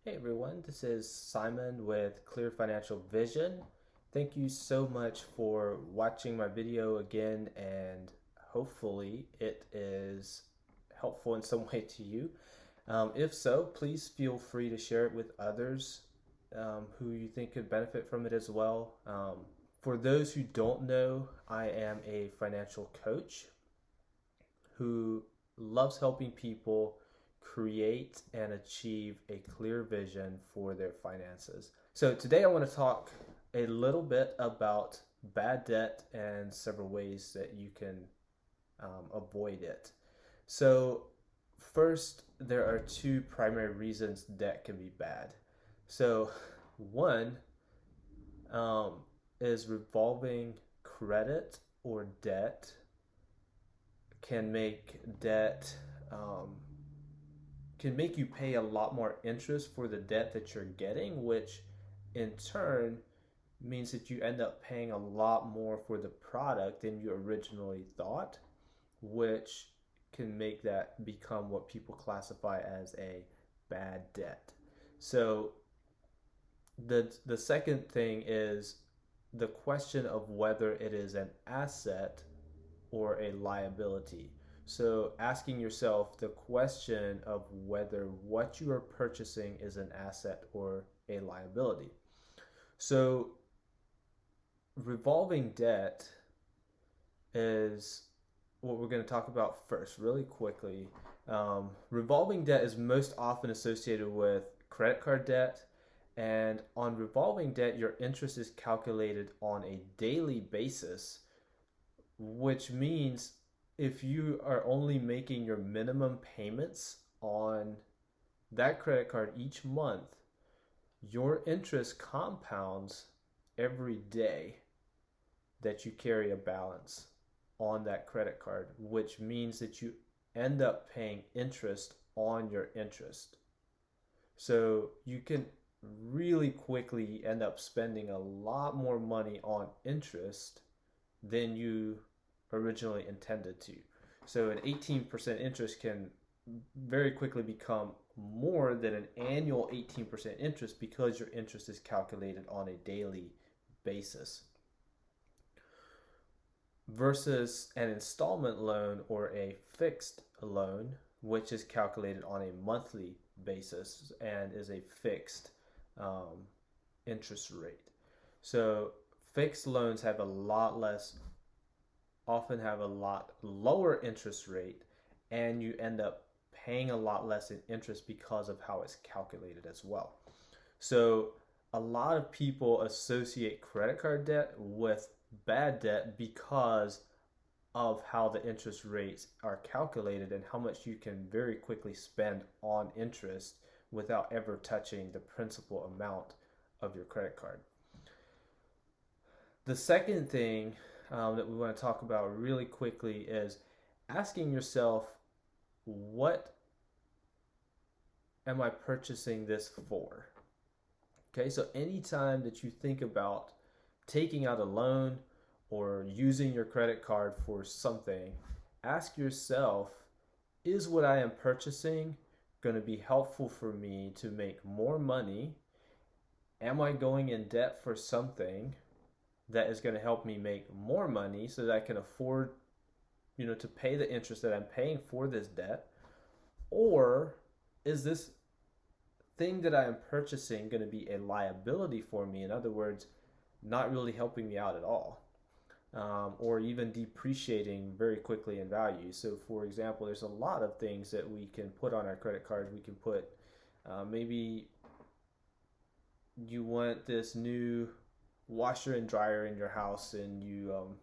Hey everyone, this is Simon with Clear Financial Vision. Thank you so much for watching my video again, and hopefully it is helpful in some way to you. If so, please feel free to share it with others who you think could benefit from it as well. For those who don't know, I am a financial coach who loves helping people create and achieve a clear vision for their finances. So, today I want to talk a little bit about bad debt and several ways that you can avoid it. So, first, there are two primary reasons debt can be bad. So, one um, is revolving credit or debt can make debt um, can make you pay a lot more interest for the debt that you're getting, which in turn means that you end up paying a lot more for the product than you originally thought, which can make that become what people classify as a bad debt. So the second thing is the question of whether it is an asset or a liability. So, asking yourself the question of whether what you are purchasing is an asset or a liability. So, revolving debt is what we're going to talk about first, really quickly. Revolving debt is most often associated with credit card debt. And on revolving debt, your interest is calculated on a daily basis, which means if you are only making your minimum payments on that credit card each month, your interest compounds every day that you carry a balance on that credit card, which means that you end up paying interest on your interest. So you can really quickly end up spending a lot more money on interest than you originally intended to. So an 18% interest can very quickly become more than an annual 18% interest because your interest is calculated on a daily basis versus an installment loan or a fixed loan, which is calculated on a monthly basis and is a fixed um, interest rate. So fixed loans have a lot less, often have a lot lower interest rate, and you end up paying a lot less in interest because of how it's calculated as well. So a lot of people associate credit card debt with bad debt because of how the interest rates are calculated and how much you can very quickly spend on interest without ever touching the principal amount of your credit card. The second thing that we want to talk about really quickly is asking yourself, what am I purchasing this for? Okay, so anytime that you think about taking out a loan or using your credit card for something, ask yourself, is what I am purchasing going to be helpful for me to make more money? Am I going in debt for something that is going to help me make more money so that I can afford, to pay the interest that I'm paying for this debt? Or is this thing that I am purchasing going to be a liability for me? In other words, not really helping me out at all, or even depreciating very quickly in value. So, for example, there's a lot of things that we can put on our credit cards. We can put maybe you want this new washer and dryer in your house, and you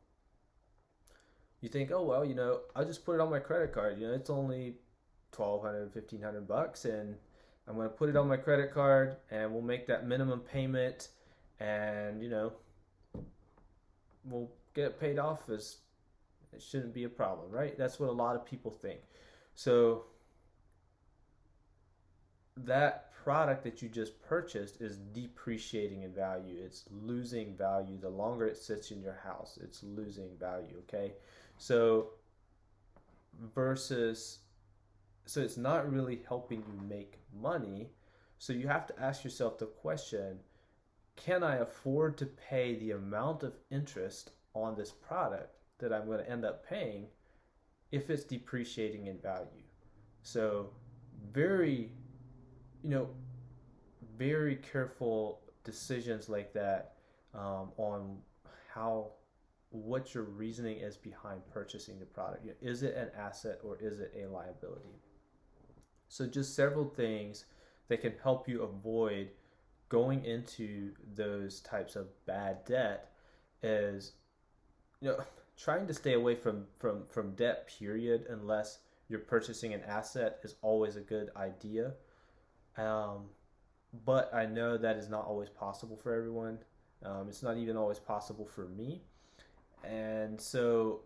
think, oh well, I'll just put it on my credit card. It's only 1,200, 1,500 bucks, and I'm going to put it on my credit card, and we'll make that minimum payment, and we'll get it paid off. As it shouldn't be a problem, right? That's what a lot of people think. So that product that you just purchased is depreciating in value. It's losing value. The longer it sits in your house, it's losing value, okay? So versus so it's not really helping you make money. So you have to ask yourself the question, can I afford to pay the amount of interest on this product that I'm going to end up paying if it's depreciating in value? So very, you know, very careful decisions like that, on how what your reasoning is behind purchasing the product. Is it an asset or is it a liability? So just several things that can help you avoid going into those types of bad debt is, trying to stay away from debt period, unless you're purchasing an asset, is always a good idea. Um, but I know that is not always possible for everyone. It's not even always possible for me. And so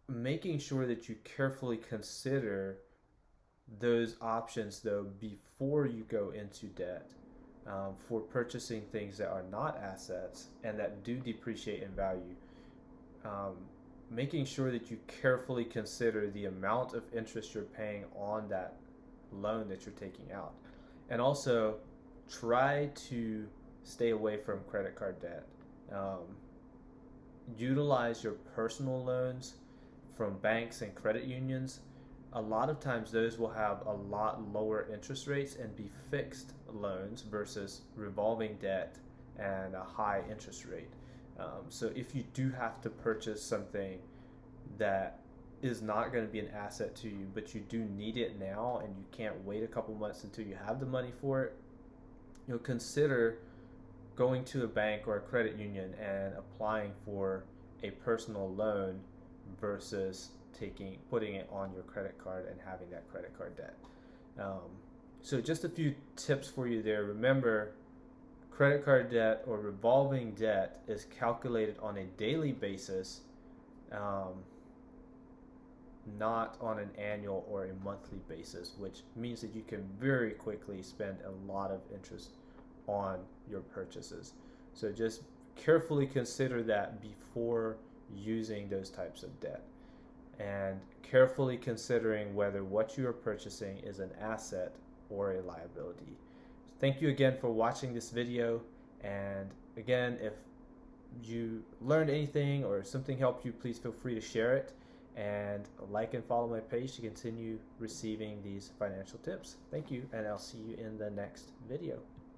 making sure that you carefully consider those options though before you go into debt, for purchasing things that are not assets and that do depreciate in value. um, Making sure that you carefully consider the amount of interest you're paying on that loan that you're taking out, and also try to stay away from credit card debt. um, Utilize your personal loans from banks and credit unions. A lot of times those will have a lot lower interest rates and be fixed loans versus revolving debt and a high interest rate. So if you do have to purchase something that is not going to be an asset to you, but you do need it now and you can't wait a couple months until you have the money for it, consider going to a bank or a credit union and applying for a personal loan versus putting it on your credit card and having that credit card debt. So just a few tips for you there. Remember, credit card debt or revolving debt is calculated on a daily basis, not on an annual or a monthly basis, which means that you can very quickly spend a lot of interest on your purchases. So just carefully consider that before using those types of debt, and carefully considering whether what you are purchasing is an asset or a liability. Thank you again for watching this video, and again, if you learned anything or something helped you, please feel free to share it and like and follow my page to continue receiving these financial tips. Thank you, and I'll see you in the next video.